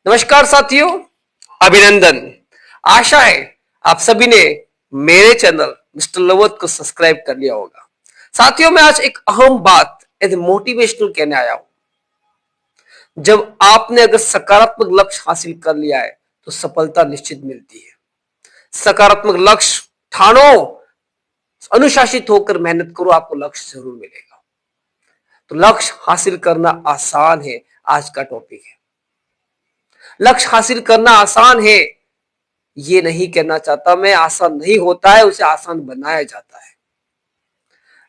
नमस्कार साथियों, अभिनंदन। आशा है आप सभी ने मेरे चैनल मिस्टर लवत को सब्सक्राइब कर लिया होगा। साथियों, मैं आज एक अहम बात एज मोटिवेशनल कहने आया हूं। जब आपने अगर सकारात्मक लक्ष्य हासिल कर लिया है तो सफलता निश्चित मिलती है। सकारात्मक लक्ष्य ठानो, अनुशासित होकर मेहनत करो, आपको लक्ष्य जरूर मिलेगा। तो लक्ष्य हासिल करना आसान है, आज का टॉपिक है। लक्ष्य हासिल करना आसान है ये नहीं कहना चाहता मैं, आसान नहीं होता है, उसे आसान बनाया जाता है।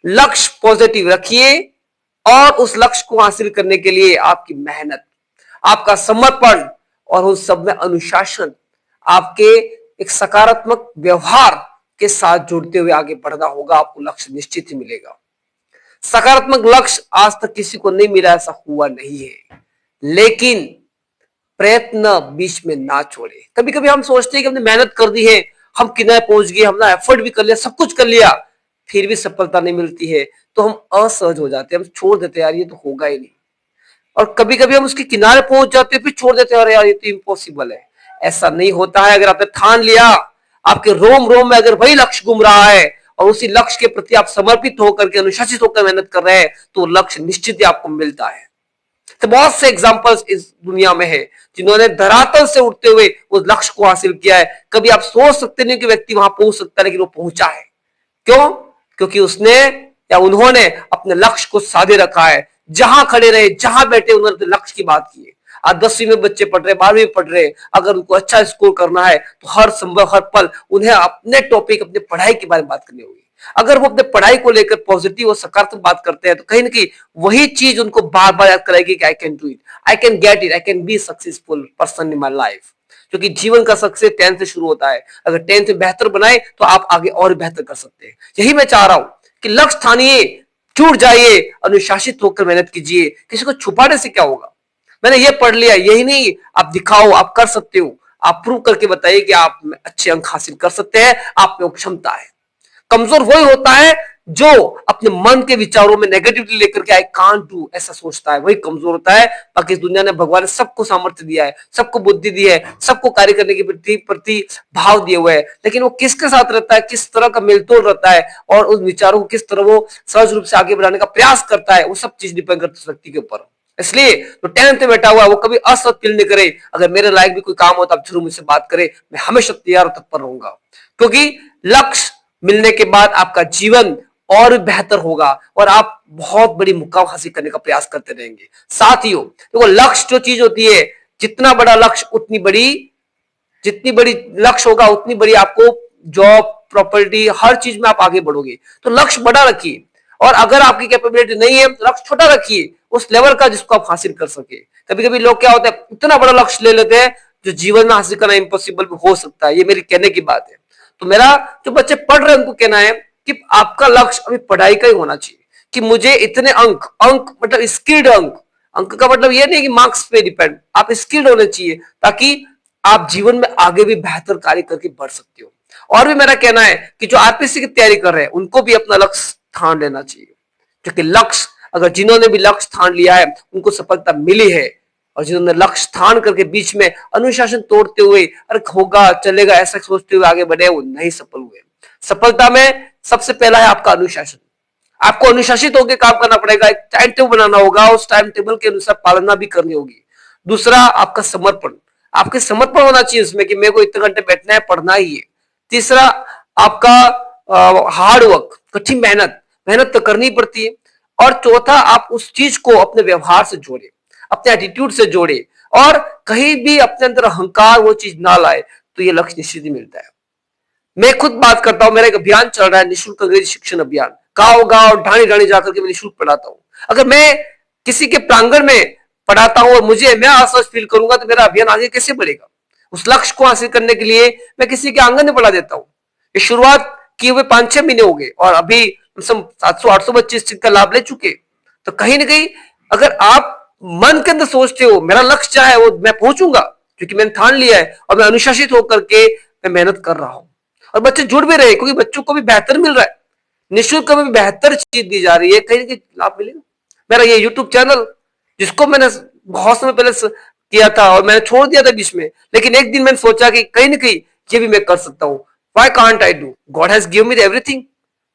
लक्ष्य पॉजिटिव रखिए और उस लक्ष्य को हासिल करने के लिए आपकी मेहनत, आपका समर्पण और उस सब में अनुशासन, आपके एक सकारात्मक व्यवहार के साथ जुड़ते हुए आगे बढ़ना होगा। आपको लक्ष्य निश्चित ही मिलेगा। सकारात्मक लक्ष्य आज तक किसी को नहीं मिला, ऐसा हुआ नहीं है। लेकिन प्रयत्न बीच में ना छोड़े। कभी कभी हम सोचते हैं कि हमने मेहनत कर दी है, हम किनारे पहुंच गए, हमने एफर्ट भी कर लिया, सब कुछ कर लिया, फिर भी सफलता नहीं मिलती है तो हम असहज हो जाते हैं, हम छोड़ देते हैं, यार ये तो होगा ही नहीं। और कभी कभी हम उसके किनारे पहुंच जाते हैं, फिर छोड़ देते हैं, अरे यार ये तो इम्पॉसिबल है। ऐसा नहीं होता है। अगर आपने ठान लिया, आपके रोम रोम में अगर वही लक्ष्य घूम रहा है और उसी लक्ष्य के प्रति आप समर्पित होकर के, अनुशासित होकर मेहनत कर रहे हैं, तो लक्ष्य निश्चित ही आपको मिलता है। तो बहुत से एग्जाम्पल्स इस दुनिया में है जिन्होंने धरातल से उठते हुए उस लक्ष्य को हासिल किया है। कभी आप सोच सकते नहीं कि व्यक्ति वहां पहुंच सकता है, लेकिन वो पहुंचा है। क्यों? क्योंकि उसने या उन्होंने अपने लक्ष्य को साधे रखा है। जहां खड़े रहे, जहां बैठे, उन्होंने लक्ष्य की बात की है। आज 10वीं में बच्चे पढ़ रहे, 12वीं में पढ़ रहे, अगर उनको अच्छा स्कोर करना है तो हर संभव हर पल उन्हें अपने टॉपिक, अपनी पढ़ाई के बारे में बात करनी होगी। अगर वो अपने पढ़ाई को लेकर पॉजिटिव और सकारात्मक बात करते हैं तो कहीं ना कहीं वही चीज उनको बार बार याद कराएगी कि I can do it, I can get it, I can be successful person in my life. क्योंकि जीवन का सक्सेस 10th से शुरू होता है। अगर 10th में बेहतर बनाए तो आप आगे और बेहतर कर सकते हैं। यही मैं चाह रहा हूं कि लक्ष्य ठानिए, छूट जाइए, अनुशासित होकर मेहनत कीजिए। किसी को छुपाने से क्या होगा? मैंने ये पढ़ लिया, यही नहीं, आप दिखाओ, आप कर सकते हो। आप प्रूव करके बताइए कि आप अच्छे अंक हासिल कर सकते हैं, आप में क्षमता है। कमजोर वही होता है जो अपने मन के विचारों में नेगेटिविटी लेकर के आई कांट डू ऐसा सोचता है, वही कमजोर होता है। बाकी इस दुनिया ने, भगवान ने सबको सामर्थ्य दिया है, सबको बुद्धि दी है, सबको कार्य करने के प्रति भाव दिए हुए है। लेकिन वो किसके साथ रहता है, किस तरह का मेलतोल रहता है और उस विचारों को किस तरह वो सहज रूप से आगे बढ़ाने का प्रयास करता है, वो सब चीज डिपेंड करती है व्यक्ति के ऊपर। इसलिए तो 10th में बैठा हुआ है वो कभी असत फील नहीं करे। अगर मेरे लायक भी कोई काम हो तो आप जरूर मुझसे बात करें, मैं हमेशा तैयार और तत्पर रहूंगा। क्योंकि लक्ष्य मिलने के बाद आपका जीवन और बेहतर होगा और आप बहुत बड़ी मुकाम हासिल करने का प्रयास करते रहेंगे। साथियों, देखो लक्ष्य जो चीज होती है, जितना बड़ा लक्ष्य उतनी बड़ी, जितनी बड़ी लक्ष्य होगा उतनी बड़ी आपको जॉब, प्रॉपर्टी, हर चीज में आप आगे बढ़ोगे। तो लक्ष्य बड़ा रखिए और अगर आपकी कैपेबिलिटी नहीं है तो लक्ष्य छोटा रखिए, उस लेवल का जिसको आप हासिल कर सके। कभी कभी लोग क्या होता है, इतना बड़ा लक्ष्य ले लेते हैं जो जीवन में हासिल करना इम्पॉसिबल भी हो सकता है। ये मेरी कहने की बात है। तो मेरा जो बच्चे पढ़ रहे हैं उनको कहना है कि आपका लक्ष्य अभी पढ़ाई का ही होना चाहिए कि मुझे इतने अंक, अंक मतलब स्किल्ड अंक, अंक का मतलब ये नहीं कि मार्क्स पे डिपेंड, आप स्किल्ड होने चाहिए ताकि आप जीवन में आगे भी बेहतर कार्य करके बढ़ सकते हो। और भी मेरा कहना है कि जो आरपीएससी की तैयारी कर रहे हैं उनको भी अपना लक्ष्य ठान लेना चाहिए। क्योंकि लक्ष्य, अगर जिन्होंने भी लक्ष्य ठान लिया है उनको सफलता मिली है, और जिन्होंने लक्ष्य ठान करके बीच में अनुशासन तोड़ते हुए, अरे होगा चलेगा ऐसा सोचते हुए आगे बढ़े, वो नहीं सफल हुए। सफलता में सबसे पहला है आपका अनुशासन। आपको अनुशासित होकर काम करना पड़ेगा, एक टाइम टेबल बनाना होगा, उस टाइम टेबल के अनुसार पालना भी करनी होगी। दूसरा आपका समर्पण, आपके समर्पण होना चाहिए उसमें कि मेरे को इतने घंटे बैठना है, पढ़ना ही है। तीसरा आपका हार्ड वर्क, कठिन मेहनत, मेहनत तो करनी पड़ती है। और चौथा, आप उस चीज को अपने व्यवहार से जोड़े, अपने एटीट्यूड से जोड़े और कहीं भी अपने अंदर अहंकार वो चीज ना लाए तो ये लक्ष्य निश्चित ही मिलता है। मैं खुद बात करता हूं, मेरा एक अभियान चल रहा है, निःशुल्क अंग्रेजी शिक्षण अभियान। गांव गांव, ढाणी ढाणी जाकर के मैं निःशुल्क पढ़ाता हूं। अगर मैं किसी के प्रांगण में पढ़ाता हूं और मैं असहज फील करूंगा तो मेरा अभियान आगे कैसे बढ़ेगा? उस लक्ष्य को हासिल करने के लिए मैं किसी के आंगन में पढ़ा देता हूं। ये शुरुआत किए हुए 5-6 महीने हो गए और अभी 700-800 बच्चे इस चीज का लाभ ले चुके। तो कहीं ना कहीं अगर आप मन के अंदर सोचते हो मेरा लक्ष्य क्या है वो मैं पहुंचूंगा, क्योंकि मैंने ठान लिया है और मैं अनुशासित होकर के मैं मेहनत कर रहा हूं, और बच्चे जुड़ भी रहे क्योंकि बच्चों को भी बेहतर मिल रहा है, निःशुल्क में भी बेहतर चीज दी जा रही है, कहीं ना कहीं लाभ मिलेगा। मेरा ये यूट्यूब चैनल जिसको मैंने बहुत समय पहले किया था और मैंने छोड़ दिया था बीच में, लेकिन एक दिन मैंने सोचा कि कहीं ना कहीं ये भी मैं कर सकता हूँ। Why can't I do, God has given me everything,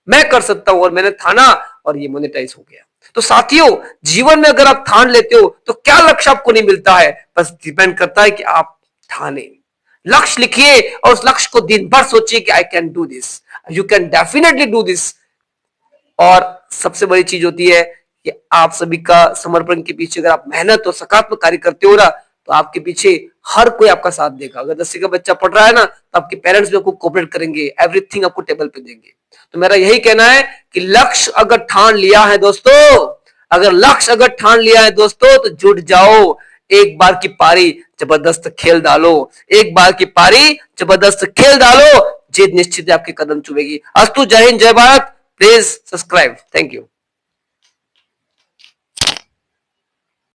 मैं कर सकता हूं, और मैंने ठाना और ये मोनेटाइज हो गया। तो साथियों, जीवन में अगर आप ठान लेते हो तो क्या लक्ष्य आपको नहीं मिलता है, बस डिपेंड करता है कि आप ठाने। लक्ष्य लिखिए और उस लक्ष्य को दिन भर सोचिए कि I can do this, you can definitely do this. और सबसे बड़ी चीज होती है कि आप सभी का समर्पण के पीछे अगर आप मेहनत और सकारात्मक कार्य करते हो ना, तो आपके पीछे हर कोई आपका साथ देगा। अगर 10वीं का बच्चा पढ़ रहा है ना, तो आपके पेरेंट्स भी आपको कोऑपरेट करेंगे, एवरीथिंग आपको टेबल पे देंगे। तो मेरा यही कहना है कि लक्ष्य अगर ठान लिया है दोस्तों, अगर लक्ष्य अगर ठान लिया है दोस्तों, तो जुट जाओ। एक बार की पारी जबरदस्त खेल डालो, एक बार की पारी जबरदस्त खेल डालो, जीत निश्चित है आपके कदम चुमेगी। अस्तु, जय हिंद, जय Bharat. Please subscribe. Thank you.